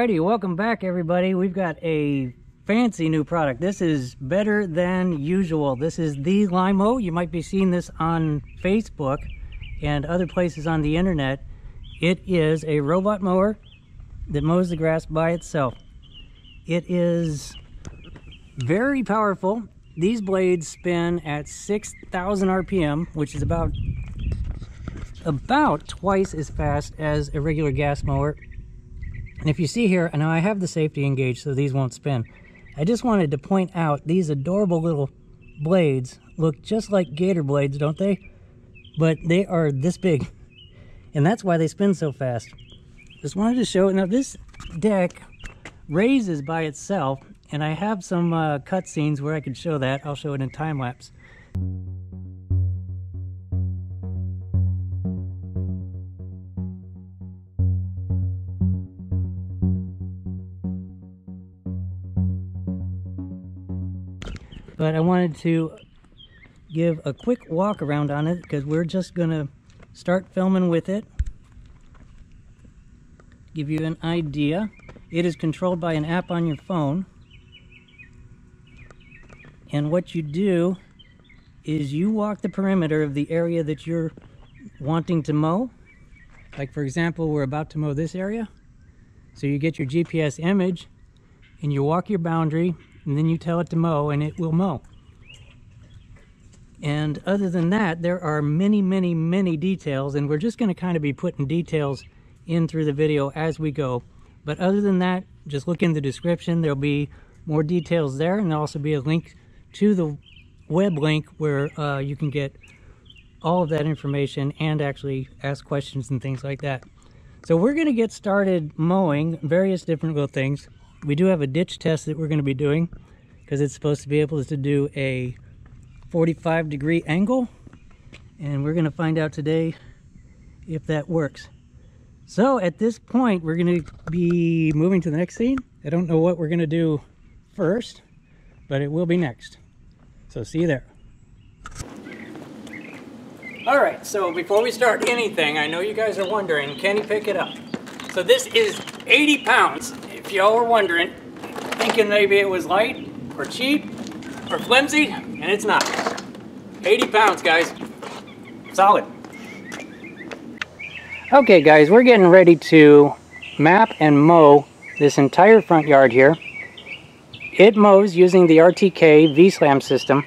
Alrighty, welcome back everybody. We've got a fancy new product. This is better than usual. This is the Lymow. You might be seeing this on Facebook and other places on the internet. It is a robot mower that mows the grass by itself. It is very powerful. These blades spin at 6,000 RPM, which is about twice as fast as a regular gas mower. And if you see here, now I have the safety engaged so these won't spin. I just wanted to point out these adorable little blades look just like gator blades, don't they? But they are this big, and that's why they spin so fast. Just wanted to show it. Now this deck raises by itself, and I have some cut scenes where I could show that. I'll show it in time lapse. But I wanted to give a quick walk around on it because we're just gonna start filming with it. Give you an idea. It is controlled by an app on your phone. And what you do is you walk the perimeter of the area that you're wanting to mow. Like for example, we're about to mow this area. So you get your GPS image and you walk your boundary, and then you tell it to mow and it will mow. And other than that, there are many details, and we're just going to kind of be putting details in through the video as we go. But other than that, just look in the description. There'll be more details there, and there'll also be a link to the web link where you can get all of that information and actually ask questions and things like that. So we're going to get started mowing various different little things. We do have a ditch test that we're going to be doing because it's supposed to be able to do a 45-degree angle, and we're going to find out today if that works. So at this point, we're going to be moving to the next scene. I don't know what we're going to do first, but it will be next. So see you there. All right, so before we start anything, I know you guys are wondering, can he pick it up? So this is 80 pounds. If y'all were wondering, thinking maybe it was light or cheap or flimsy, and it's not. 80 pounds, guys. Solid. Okay, guys, we're getting ready to map and mow this entire front yard here. It mows using the RTK V-Slam system,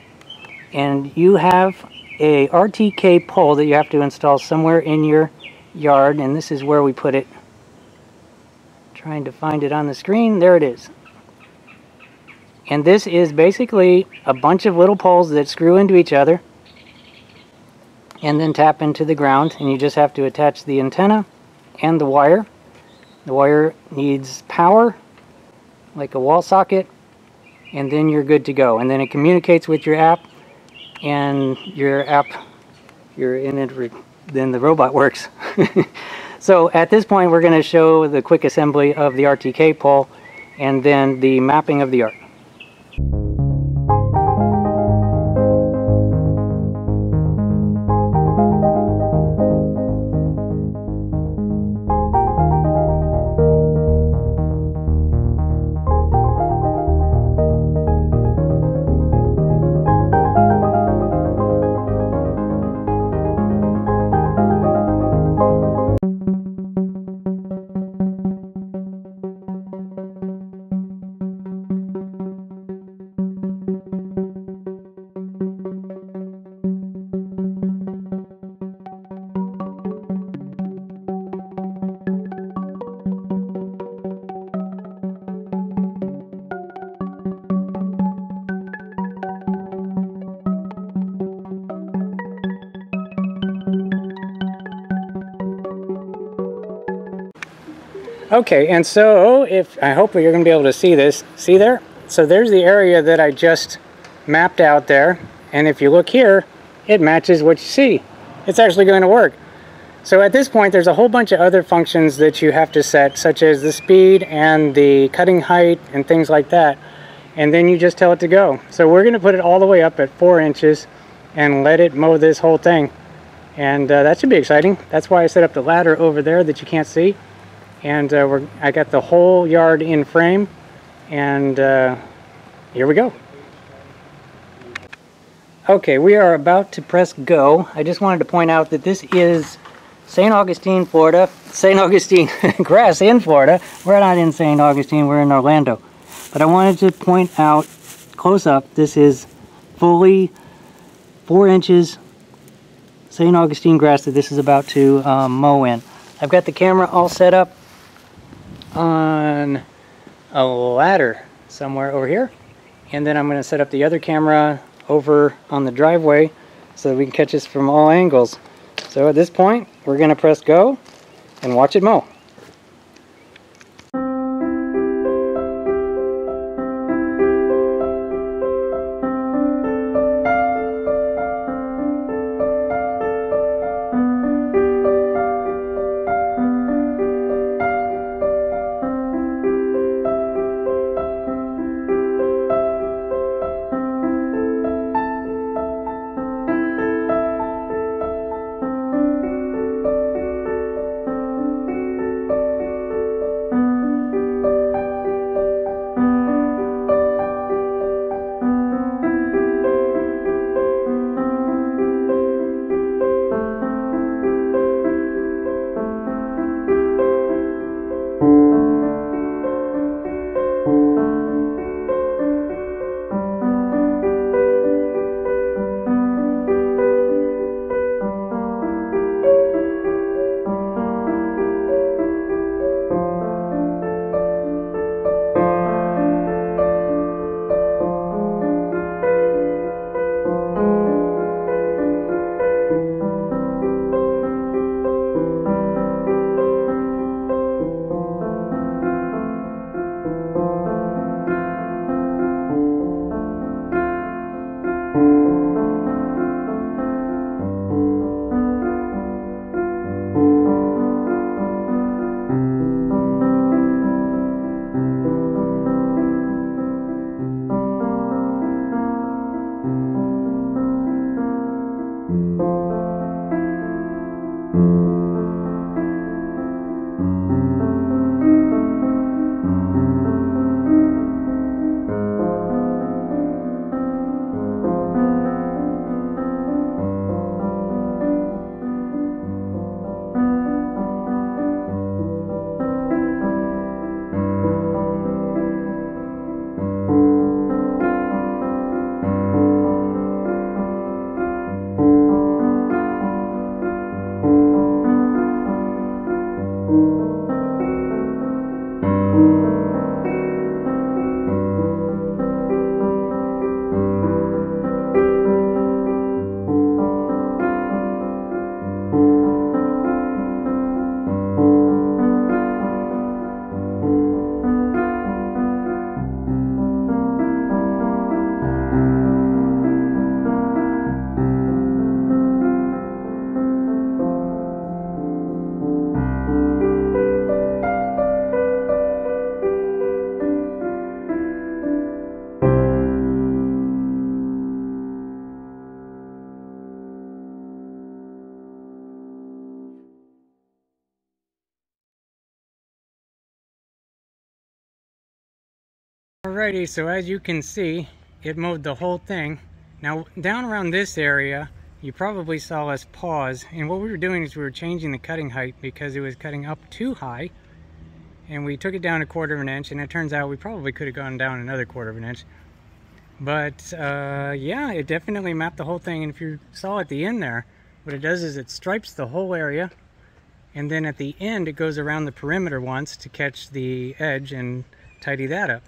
and you have a RTK pole that you have to install somewhere in your yard, and this is where we put it. Trying to find it on the screen. There it is. And this is basically a bunch of little poles that screw into each other and then tap into the ground, and you just have to attach the antenna and the wire. The wire needs power, like a wall socket, and then you're good to go. And then it communicates with your app, and your app, you're in it, then the robot works. So at this point, we're going to show the quick assembly of the RTK pole and then the mapping of the yard. Okay, and so I hope you're going to be able to see this. See there? So there's the area that I just mapped out there, and if you look here, it matches what you see. It's actually going to work. So at this point, there's a whole bunch of other functions that you have to set, such as the speed and the cutting height and things like that, and then you just tell it to go. So we're going to put it all the way up at 4 inches and let it mow this whole thing. And that should be exciting. That's why I set up the ladder over there that you can't see. And I got the whole yard in frame, and here we go. Okay, we are about to press go. I just wanted to point out that this is St. Augustine, Florida. St. Augustine grass in Florida. We're not in St. Augustine, we're in Orlando. But I wanted to point out close up, this is fully 4 inches St. Augustine grass that this is about to mow in. I've got the camera all set up on a ladder somewhere over here, and then I'm going to set up the other camera over on the driveway so that we can catch this from all angles. So at this point, we're going to press go and watch it mow. Alrighty, so as you can see, it mowed the whole thing. Now, down around this area, you probably saw us pause, and what we were doing is we were changing the cutting height because it was cutting up too high, and we took it down 1/4 of an inch, and it turns out we probably could have gone down another 1/4 of an inch. But yeah, it definitely mapped the whole thing, and if you saw at the end there, what it does is it stripes the whole area, and then at the end it goes around the perimeter once to catch the edge and tidy that up.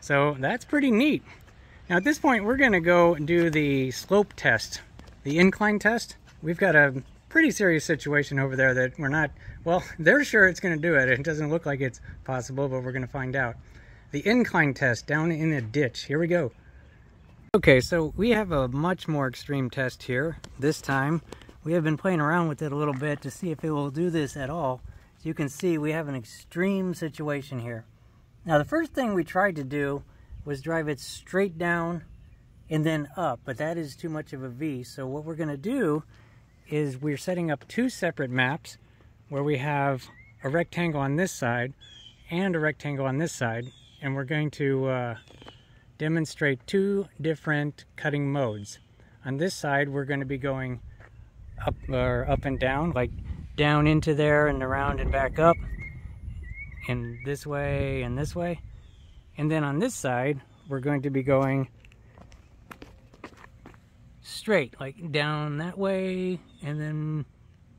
So that's pretty neat. Now at this point we're going to go do the slope test, the incline test. We've got a pretty serious situation over there that we're not, well, they're sure it's going to do it. It doesn't look like it's possible, but we're going to find out. The incline test down in a ditch. Here we go. Okay, so we have a much more extreme test here. This time we have been playing around with it a little bit to see if it will do this at all. As you can see, we have an extreme situation here. Now the first thing we tried to do was drive it straight down and then up, but that is too much of a V. So what we're going to do is we're setting up 2 separate maps where we have a rectangle on this side and a rectangle on this side, and we're going to demonstrate two different cutting modes. On this side, we're going to be going up and down, like down into there and around and back up, and this way and this way. And then on this side, we're going to be going straight, like down that way and then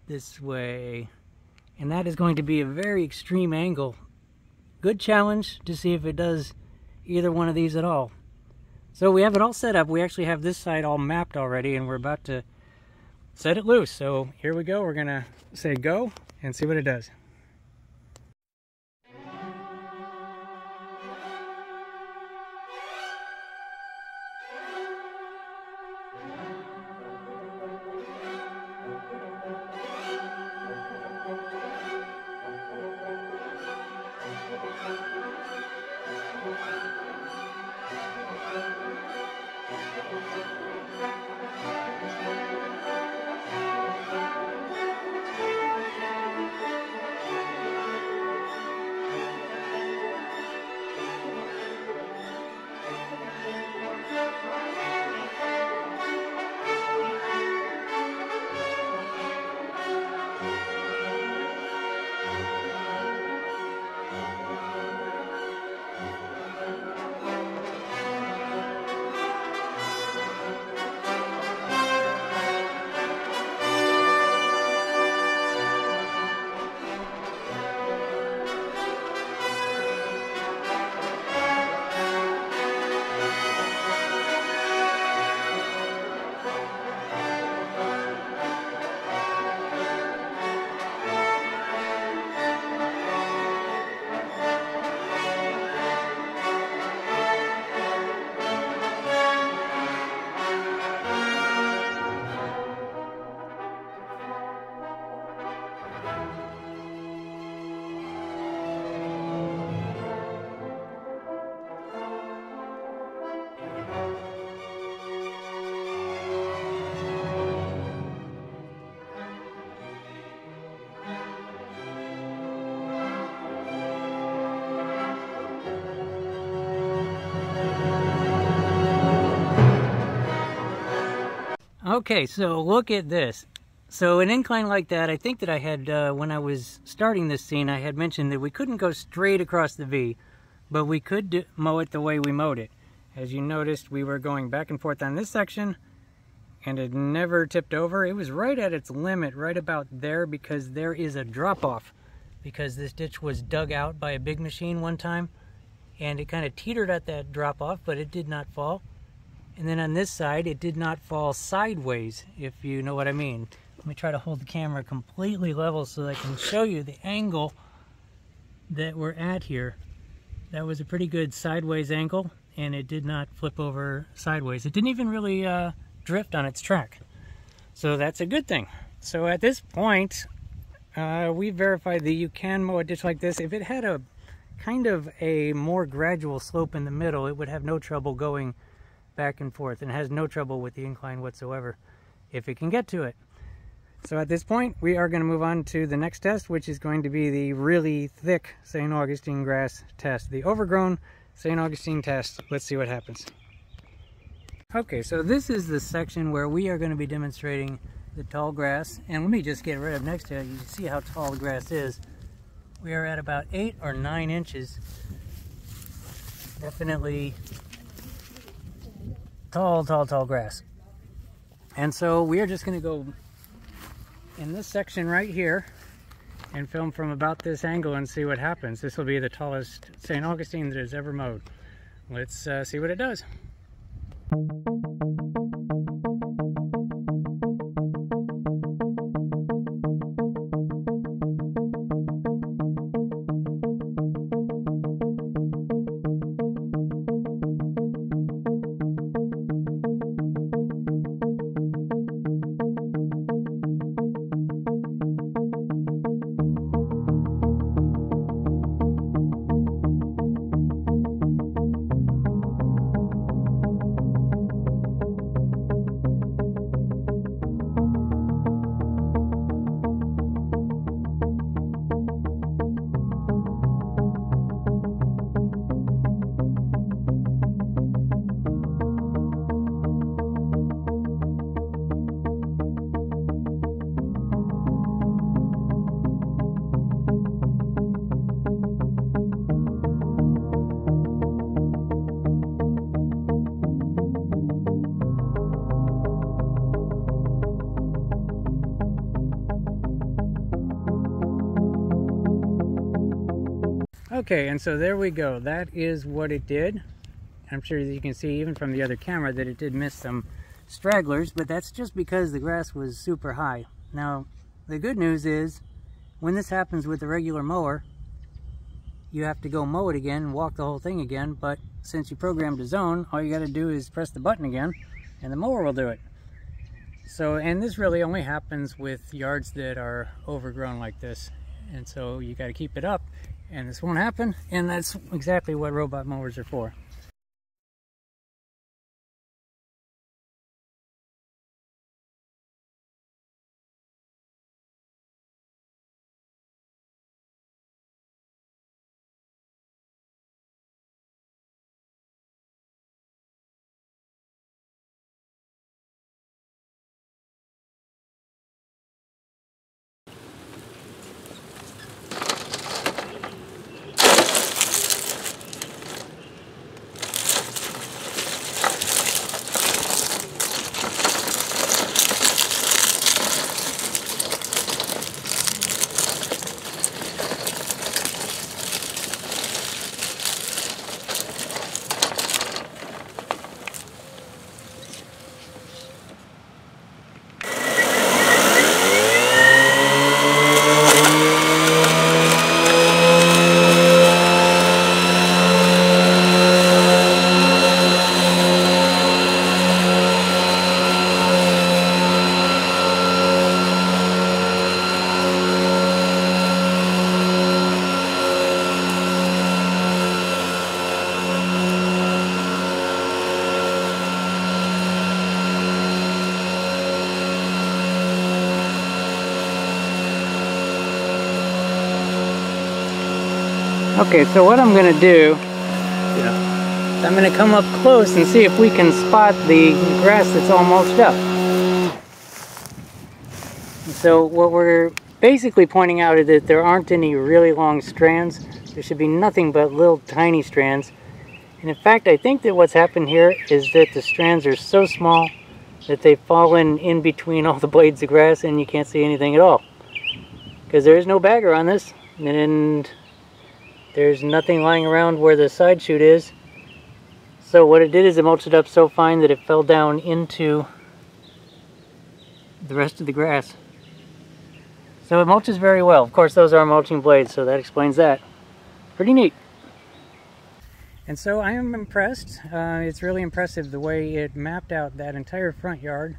this way. And that is going to be a very extreme angle. Good challenge to see if it does either one of these at all. So we have it all set up. We actually have this side all mapped already, and we're about to set it loose. So here we go. We're gonna say go and see what it does. Okay, so look at this. So an incline like that, I think that I had, when I was starting this scene, I had mentioned that we couldn't go straight across the V, but we could mow it the way we mowed it. As you noticed, we were going back and forth on this section, and it never tipped over. It was right at its limit, right about there, because there is a drop-off, because this ditch was dug out by a big machine one time, and it kind of teetered at that drop-off, but it did not fall. And then on this side, it did not fall sideways, if you know what I mean. Let me try to hold the camera completely level so I can show you the angle that we're at here. That was a pretty good sideways angle, and it did not flip over sideways. It didn't even really drift on its track. So that's a good thing. So at this point, we verified that you can mow a ditch like this. If it had a kind of a more gradual slope in the middle, it would have no trouble going back and forth, and has no trouble with the incline whatsoever if it can get to it. So at this point, we are going to move on to the next test, which is going to be the really thick St. Augustine grass test, the overgrown St. Augustine test. Let's see what happens. Okay, so this is the section where we are going to be demonstrating the tall grass, and let me just get right up next to it. You can see how tall the grass is. We are at about 8 or 9 inches. Definitely tall grass. And so we are just going to go in this section right here and film from about this angle and see what happens. This will be the tallest St. Augustine that is ever mowed. Let's see what it does. Okay, and so there we go. That is what it did. I'm sure that you can see even from the other camera that it did miss some stragglers, but that's just because the grass was super high. Now, the good news is when this happens with a regular mower, you have to go mow it again, walk the whole thing again, but since you programmed a zone, all you got to do is press the button again and the mower will do it. So, and this really only happens with yards that are overgrown like this, and so you got to keep it up, and this won't happen, and that's exactly what robot mowers are for. Okay, so what I'm going to do, I'm going to come up close and see if we can spot the grass that's all mulched up. So what we're basically pointing out is that there aren't any really long strands. There should be nothing but little tiny strands. And in fact, I think that what's happened here is that the strands are so small that they've fallen in between all the blades of grass and you can't see anything at all. Because there is no bagger on this, and there's nothing lying around where the side chute is. So what it did is it mulched it up so fine that it fell down into the rest of the grass. So it mulches very well. Of course, those are mulching blades, so that explains that. Pretty neat. And so I am impressed. It's really impressive the way it mapped out that entire front yard,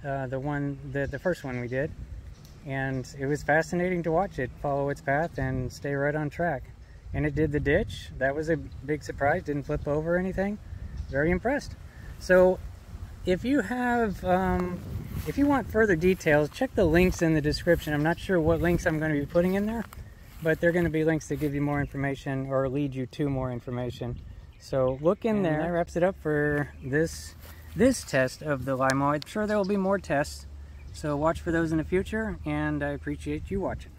the first one we did. And it was fascinating to watch it follow its path and stay right on track. And it did the ditch. That was a big surprise. Didn't flip over or anything. Very impressed. So if you have, if you want further details, check the links in the description. I'm not sure what links I'm going to be putting in there, but they're going to be links that give you more information or lead you to more information. So look in there. That wraps it up for this test of the Lymow. I'm sure there will be more tests, so watch for those in the future, and I appreciate you watching.